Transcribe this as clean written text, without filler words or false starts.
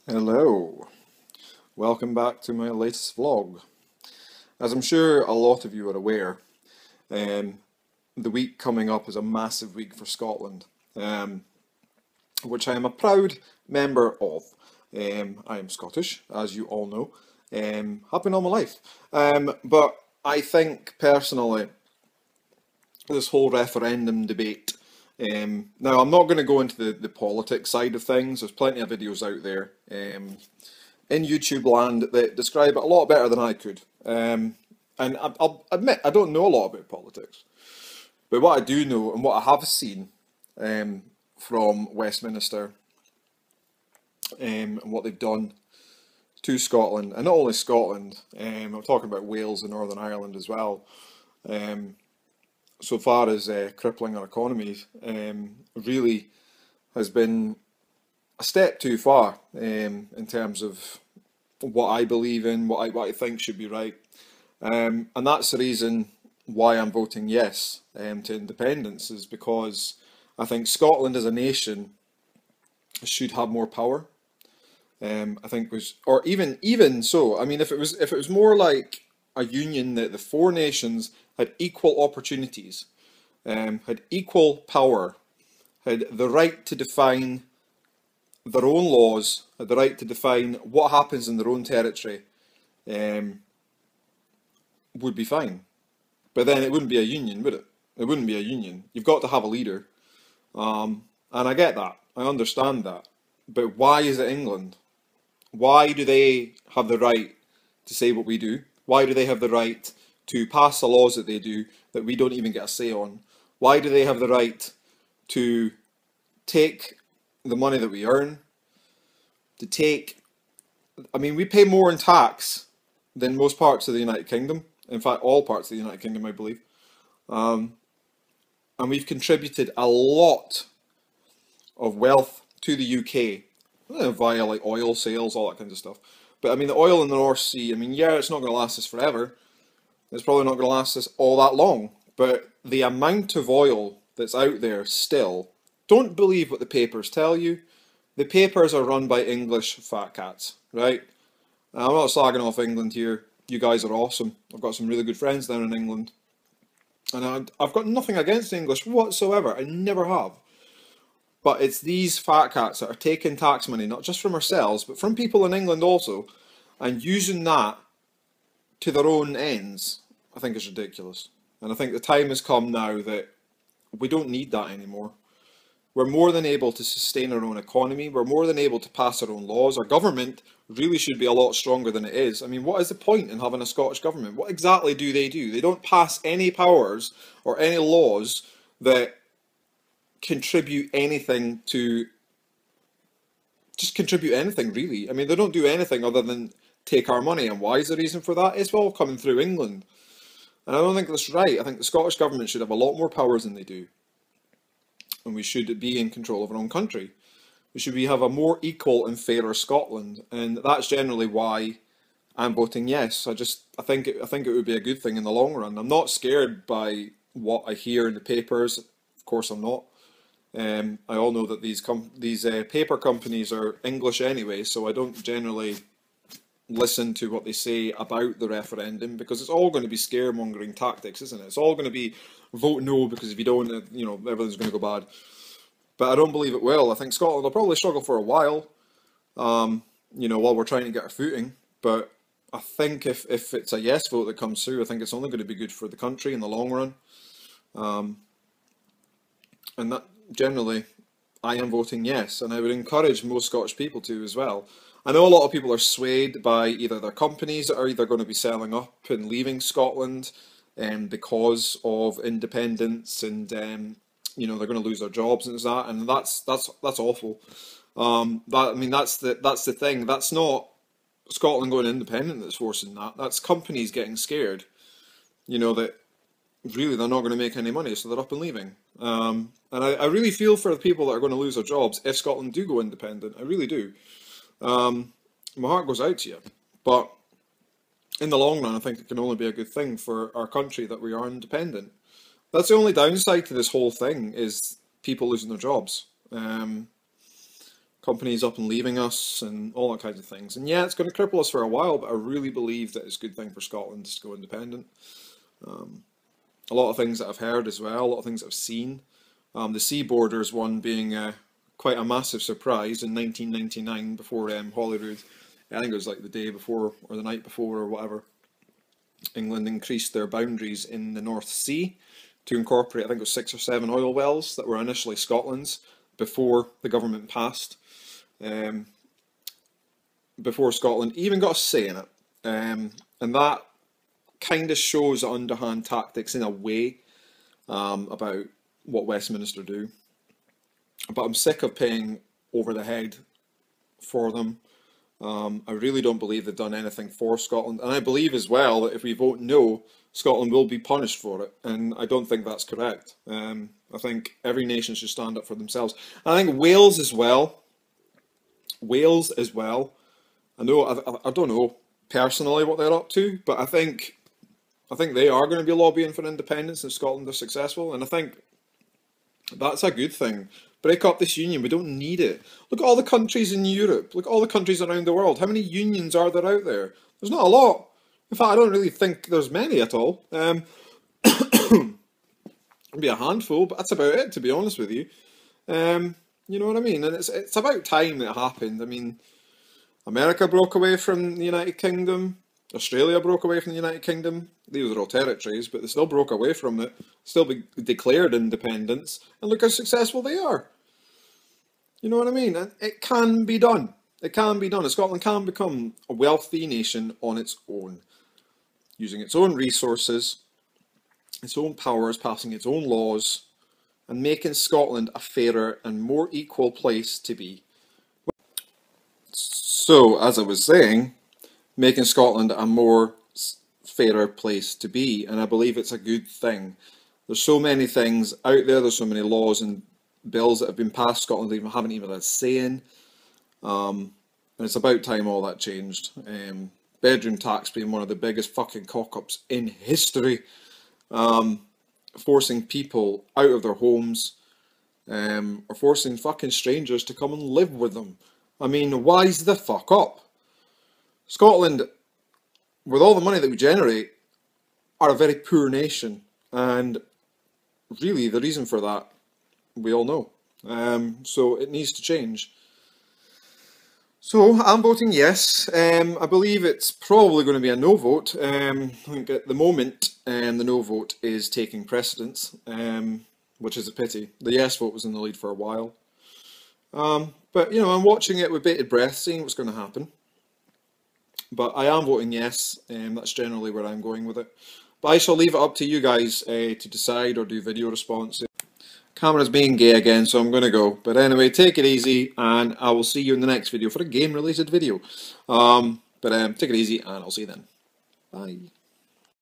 Hello, welcome back to my latest vlog. As I'm sure a lot of you are aware, um, the week coming up is a massive week for Scotland, which I am a proud member of. I am Scottish, as you all know, have been all my life. But I think personally, this whole referendum debate. Now, I'm not going to go into the politics side of things. There's plenty of videos out there in YouTube land that describe it a lot better than I could. And I'll admit, I don't know a lot about politics. But what I do know and what I have seen from Westminster and what they've done to Scotland, and not only Scotland, I'm talking about Wales and Northern Ireland as well. So far as crippling our economies, really has been a step too far in terms of what I believe in, what I think should be right. And that's the reason why I'm voting yes to independence, is because I think Scotland as a nation should have more power. I think was, or even so, I mean, if it was more like a union that the four nations had equal opportunities, had equal power, had the right to define their own laws, had the right to define what happens in their own territory, would be fine. But then it wouldn't be a union, would it? It wouldn't be a union. You've got to have a leader. And I get that. I understand that. But why is it England? Why do they have the right to say what we do? Why do they have the right to pass the laws that they do that we don't even get a say on? Why do they have the right to take the money that we earn, to take, I mean, we pay more in tax than most parts of the United Kingdom. In fact, all parts of the United Kingdom, I believe. And we've contributed a lot of wealth to the UK via like oil sales, all that kind of stuff. But I mean, the oil in the North Sea, I mean, yeah, it's not going to last us forever. It's probably not going to last us all that long. But the amount of oil that's out there still, don't believe what the papers tell you. The papers are run by English fat cats, right? Now, I'm not slagging off England here. You guys are awesome. I've got some really good friends down in England. And I've got nothing against English whatsoever. I never have. But it's these fat cats that are taking tax money, not just from ourselves, but from people in England also, and using that to their own ends. I think is ridiculous. And I think the time has come now that we don't need that anymore. We're more than able to sustain our own economy. We're more than able to pass our own laws. Our government really should be a lot stronger than it is. I mean, what is the point in having a Scottish government? What exactly do? They don't pass any powers or any laws that contribute anything to, just contribute anything really. I mean, they don't do anything other than take our money. And why is the reason for that? It's all coming through England. And I don't think that's right. I think the Scottish government should have a lot more powers than they do. And we should be in control of our own country. We should have a more equal and fairer Scotland. And that's generally why I'm voting yes. I think it would be a good thing in the long run. I'm not scared by what I hear in the papers. Of course I'm not. I all know that these paper companies are English anyway, so I don't generally listen to what they say about the referendum, because it's all going to be scaremongering tactics, isn't it? It's all going to be vote no, because if you don't, everything's going to go bad. But I don't believe it will. I think Scotland will probably struggle for a while, while we're trying to get our footing. But I think if it's a yes vote that comes through, I think it's only going to be good for the country in the long run. And that generally, I am voting yes, and I would encourage most Scottish people to as well. I know a lot of people are swayed by either their companies that are either going to be selling up and leaving Scotland because of independence, and they're going to lose their jobs and that, and that's awful. That's the thing. That's not Scotland going independent that's forcing that. That's companies getting scared. That really they're not going to make any money, so they're up and leaving. And I really feel for the people that are going to lose their jobs if Scotland do go independent. I really do. My heart goes out to you. But in the long run, I think it can only be a good thing for our country that we are independent. That's the only downside to this whole thing, is people losing their jobs. companies up and leaving us and all that kinds of things. And yeah, it's going to cripple us for a while, but I really believe that it's a good thing for Scotland to go independent. A lot of things that I've heard as well, a lot of things that I've seen. The sea borders one being quite a massive surprise in 1999 before Holyrood. I think it was like the day before or the night before or whatever. England increased their boundaries in the North Sea to incorporate, I think it was 6 or 7 oil wells that were initially Scotland's before the government passed. Before Scotland even got a say in it. And that kind of shows underhand tactics in a way about what Westminster do. But I'm sick of paying over the head for them. I really don't believe they've done anything for Scotland. And I believe as well that if we vote no, Scotland will be punished for it. And I don't think that's correct. I think every nation should stand up for themselves. I think Wales as well. Wales as well. I don't know personally what they're up to, but I think they are going to be lobbying for independence if Scotland are successful, and I think that's a good thing. Break up this union, we don't need it. Look at all the countries in Europe, look at all the countries around the world. How many unions are there out there? There's not a lot. In fact, I don't really think there's many at all. Maybe a handful, but that's about it, to be honest with you. You know what I mean? And it's about time that it happened. I mean, America broke away from the United Kingdom. Australia broke away from the United Kingdom. These are all territories, but they still broke away from it. Still declared independence. And look how successful they are. You know what I mean? And it can be done. It can be done. And Scotland can become a wealthy nation on its own. Using its own resources, its own powers, passing its own laws, and making Scotland a fairer and more equal place to be. So, as I was saying, making Scotland a more fairer place to be, and I believe it's a good thing. There's so many things out there, there's so many laws and bills that have been passed Scotland haven't even had a say in, and it's about time all that changed. Bedroom tax being one of the biggest fucking cock-ups in history, forcing people out of their homes, or forcing fucking strangers to come and live with them. I mean, wise the fuck up. Scotland, with all the money that we generate, are a very poor nation, and really the reason for that, we all know. So it needs to change. So I'm voting yes. I believe it's probably going to be a no vote. I think at the moment the no vote is taking precedence, which is a pity. The yes vote was in the lead for a while. But, you know, I'm watching it with bated breath, seeing what's going to happen. But I am voting yes, that's generally where I'm going with it. But I shall leave it up to you guys to decide or do video response. Camera's being gay again, so I'm going to go. But anyway, take it easy, and I will see you in the next video for a game-related video. Take it easy, and I'll see you then. Bye.